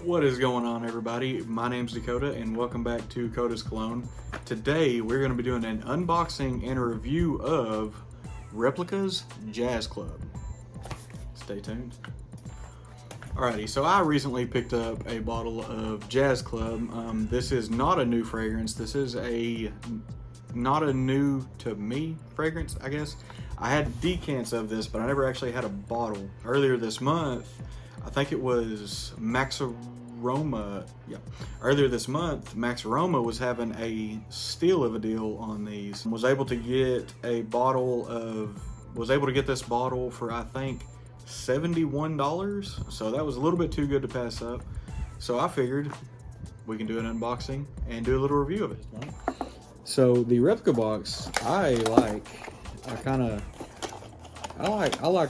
What is going on, everybody? My name's Dakota and welcome back to Coda's Cologne. Today we're going to be doing an unboxing and a review of Replica's Jazz Club. Stay tuned. Alrighty, so I recently picked up a bottle of Jazz Club. This is not a new fragrance. This is not a new to me fragrance, I guess. I had decants of this, but I never actually had a bottle. Earlier this month, I think it was Max Aroma. Yeah. Earlier this month, Max Aroma was having a steal of a deal on these. Was able to get this bottle for, I think, $71. So that was a little bit too good to pass up. So I figured we can do an unboxing and do a little review of it. So the Replica box, I like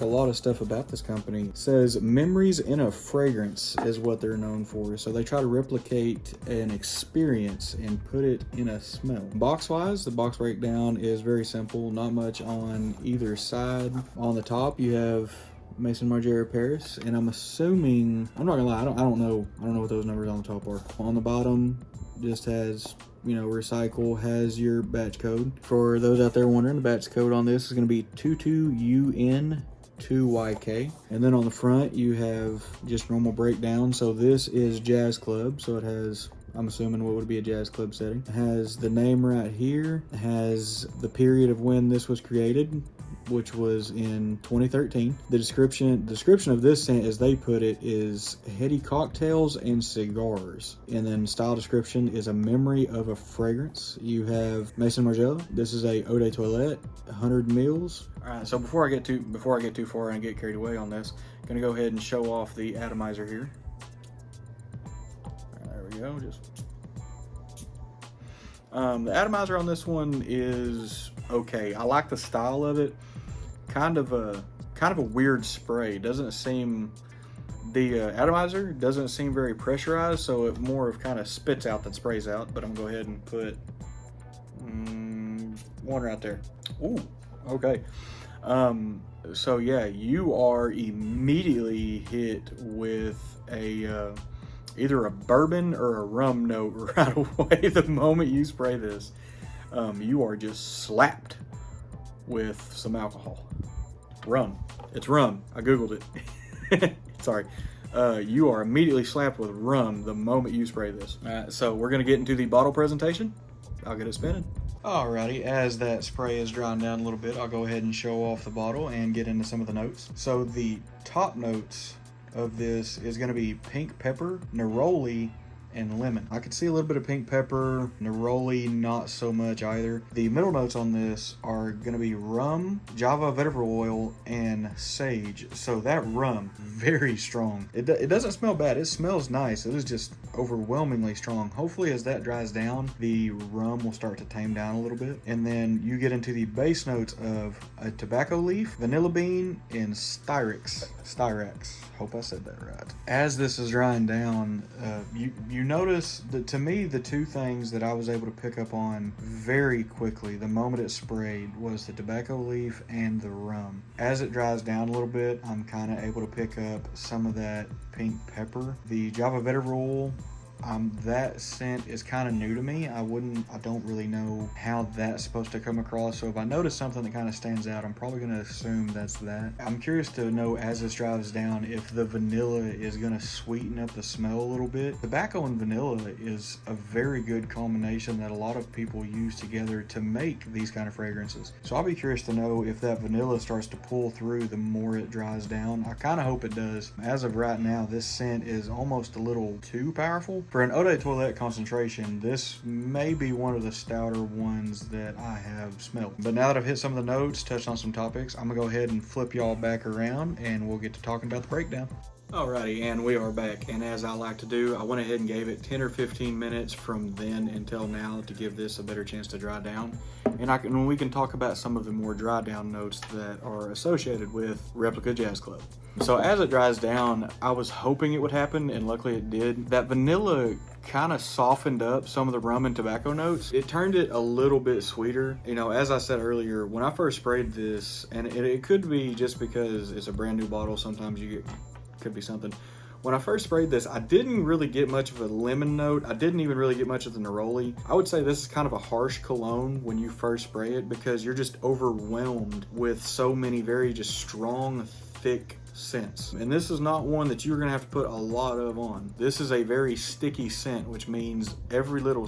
a lot of stuff about this company. It says memories in a fragrance is what they're known for. So they try to replicate an experience and put it in a smell. Box wise, the box breakdown is very simple. Not much on either side. On the top, you have Maison Margiela Paris, and I'm assuming, I'm not gonna lie, I don't know what those numbers on the top are. On the bottom, just has, recycle, has your batch code. For those out there wondering, the batch code on this is going to be 22UN2YK. And then on the front, you have just normal breakdown. So this is Jazz Club. So it has, I'm assuming, what would be a Jazz Club setting. It has the name right here. It has the period of when this was created, which was in 2013. The description of this scent, as they put it, is heady cocktails and cigars. And then style description is a memory of a fragrance. You have Maison Margiela. This is a eau de toilette, 100 mils. All right, so before I get too far and get carried away on this, I'm gonna go ahead and show off the atomizer here. There we go. The atomizer on this one is okay. I like the style of it. Kind of a weird spray. The atomizer doesn't seem very pressurized, so it more of kind of spits out than sprays out. But I'm gonna go ahead and put one right there. Ooh, okay. So yeah, you are immediately hit with a either a bourbon or a rum note right away. The moment you spray this, you are just slapped with some alcohol. Rum. It's rum. I googled it. Sorry. You are immediately slapped with rum the moment you spray this. Alright, so we're gonna get into the bottle presentation. I'll get it spinning. Alrighty, as that spray is drying down a little bit, I'll go ahead and show off the bottle and get into some of the notes. So the top notes of this is going to be pink pepper, neroli, and lemon. I could see a little bit of pink pepper, neroli, not so much either. The middle notes on this are going to be rum, Java vetiver oil, and sage. So that rum, very strong. It doesn't smell bad. It smells nice. It is just overwhelmingly strong. Hopefully as that dries down, the rum will start to tame down a little bit. And then you get into the base notes of a tobacco leaf, vanilla bean, and styrax. Hope I said that right. As this is drying down, you notice that, to me, the two things that I was able to pick up on very quickly the moment it sprayed was the tobacco leaf and the rum. As it dries down a little bit, I'm kind of able to pick up some of that pink pepper. The Java vetiver oil, that scent is kind of new to me. I don't really know how that's supposed to come across. So if I notice something that kind of stands out, I'm probably going to assume that's that. I'm curious to know, as this drives down, if the vanilla is going to sweeten up the smell a little bit. Tobacco and vanilla is a very good combination that a lot of people use together to make these kind of fragrances. So I'll be curious to know if that vanilla starts to pull through the more it dries down. I kind of hope it does. As of right now, this scent is almost a little too powerful. For an eau de toilette concentration, this may be one of the stouter ones that I have smelled. But now that I've hit some of the notes, touched on some topics, I'm gonna go ahead and flip y'all back around and we'll get to talking about the breakdown. Alrighty, and we are back. And as I like to do, I went ahead and gave it 10 or 15 minutes from then until now to give this a better chance to dry down. And we can talk about some of the more dry down notes that are associated with Replica Jazz Club. So as it dries down, I was hoping it would happen, and luckily it did. That vanilla kind of softened up some of the rum and tobacco notes. It turned it a little bit sweeter. You know, as I said earlier, when I first sprayed this, and it could be just because it's a brand new bottle, sometimes you get, could be something. When I first sprayed this, I didn't really get much of a lemon note. I didn't even really get much of the neroli. I would say this is kind of a harsh cologne when you first spray it because you're just overwhelmed with so many very just strong, thick scents. And this is not one that you're gonna have to put a lot of on. This is a very sticky scent, which means every little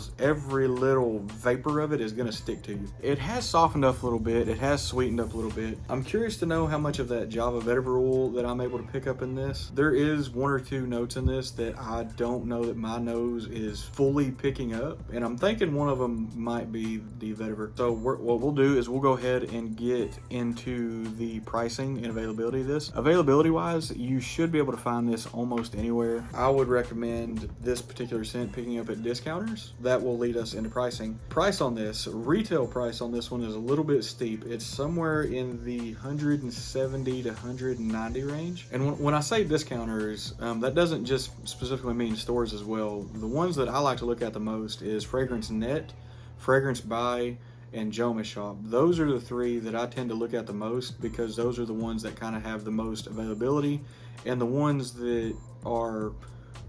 vapor of it is gonna stick to you. It has softened up a little bit. It has sweetened up a little bit. I'm curious to know how much of that Java vetiver oil that I'm able to pick up in this. There is one or two notes in this that I don't know that my nose is fully picking up, and I'm thinking one of them might be the vetiver. So what we'll do is we'll go ahead and get into the pricing and availability of this. Availability wise, you should be able to find this almost anywhere. I would recommend this particular scent picking up at discounters. That will lead us into pricing. Price on this, retail price on this one is a little bit steep. It's somewhere in the 170 to 190 range. And when I say discounters, that doesn't just specifically mean stores as well. The ones that I like to look at the most is Fragrance Net, Fragrance Buy, and Joma Shop. Those are the three that I tend to look at the most because those are the ones that kind of have the most availability and the ones that are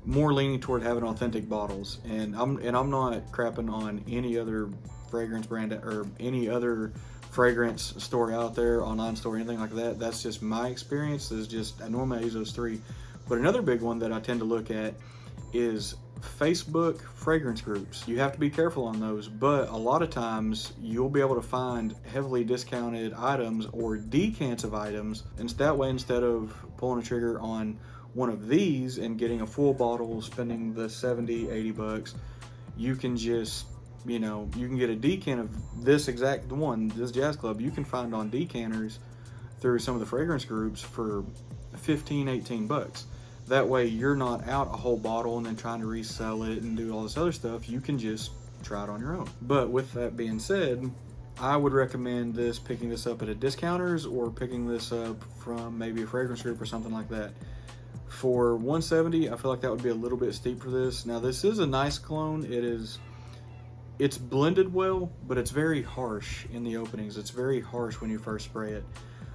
more leaning toward having authentic bottles. And I'm not crapping on any other fragrance brand or any other fragrance store out there, online store, anything like that. That's just my experience. I normally use those three. But another big one that I tend to look at is Facebook fragrance groups. You have to be careful on those, but a lot of times you'll be able to find heavily discounted items or decants of items, and that way, instead of pulling a trigger on one of these and getting a full bottle, spending the 70, 80 bucks, you can just, you can get a decant of this exact one, this Jazz Club, you can find on decanters through some of the fragrance groups for 15, 18 bucks. That way you're not out a whole bottle and then trying to resell it and do all this other stuff. You can just try it on your own. But with that being said, I would recommend picking this up at a discounters or picking this up from maybe a fragrance group or something like that. For 170, I feel like that would be a little bit steep for this. Now this is a nice cologne. It's blended well, but it's very harsh in the openings. It's very harsh when you first spray it.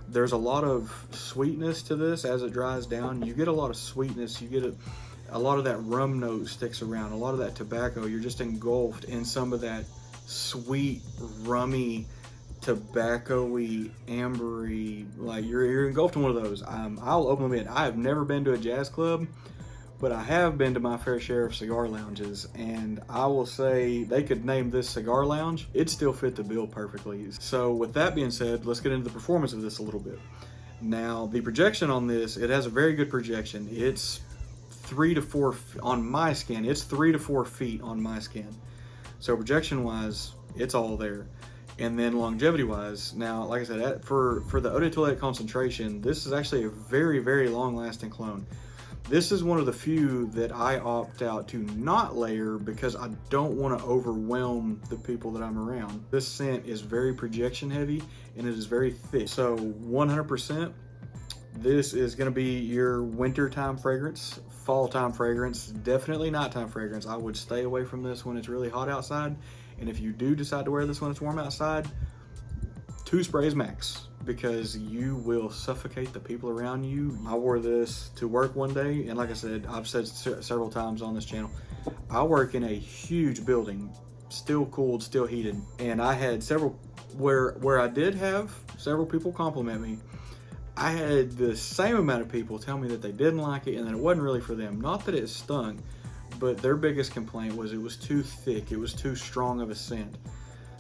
There's a lot of sweetness to this as it dries down. You get a lot of sweetness. You get a lot of that rum note sticks around. A lot of that tobacco. You're just engulfed in some of that sweet, rummy, tobacco-y, ambery. Like you're engulfed in one of those. I'll openly admit I have never been to a jazz club, but I have been to my fair share of cigar lounges, and I will say they could name this cigar lounge. It still fit the bill perfectly. So with that being said, let's get into the performance of this a little bit. Now, the projection on this, it has a very good projection. It's 3 to 4 on my skin. It's 3 to 4 feet on my skin. So projection wise, it's all there. And then longevity wise, now, like I said, for the eau de toilette concentration, this is actually a very, very long lasting cologne. This is one of the few that I opt out to not layer because I don't want to overwhelm the people that I'm around. This scent is very projection heavy and it is very thick. So 100%, this is going to be your winter time fragrance, fall time fragrance, definitely nighttime fragrance. I would stay away from this when it's really hot outside. And if you do decide to wear this when it's warm outside, 2 sprays max, because you will suffocate the people around you. I wore this to work one day, and like I said, I've said several times on this channel, I work in a huge building, still cooled, still heated, and I had several, where I did have several people compliment me, I had the same amount of people tell me that they didn't like it and that it wasn't really for them. Not that it stunk, but their biggest complaint was it was too thick, it was too strong of a scent.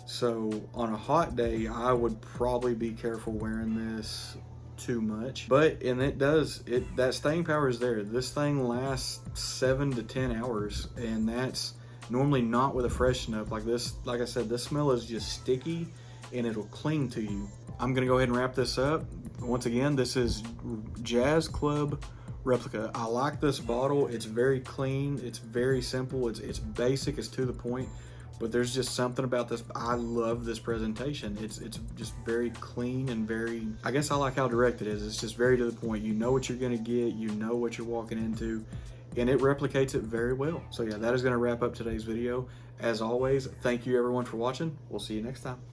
So on a hot day, I would probably be careful wearing this too much. And that staying power is there. This thing lasts 7 to 10 hours, and that's normally not with a freshen up like this. Like I said, this smell is just sticky and it'll cling to you. I'm gonna go ahead and wrap this up. Once again, this is Jazz Club Replica. I like this bottle. It's very clean. It's very simple. It's basic. It's to the point. But there's just something about this. I love this presentation. It's just very clean and very, I guess I like how direct it is. It's just very to the point. You know what you're gonna get, you know what you're walking into, and it replicates it very well. So yeah, that is gonna wrap up today's video. As always, thank you everyone for watching. We'll see you next time.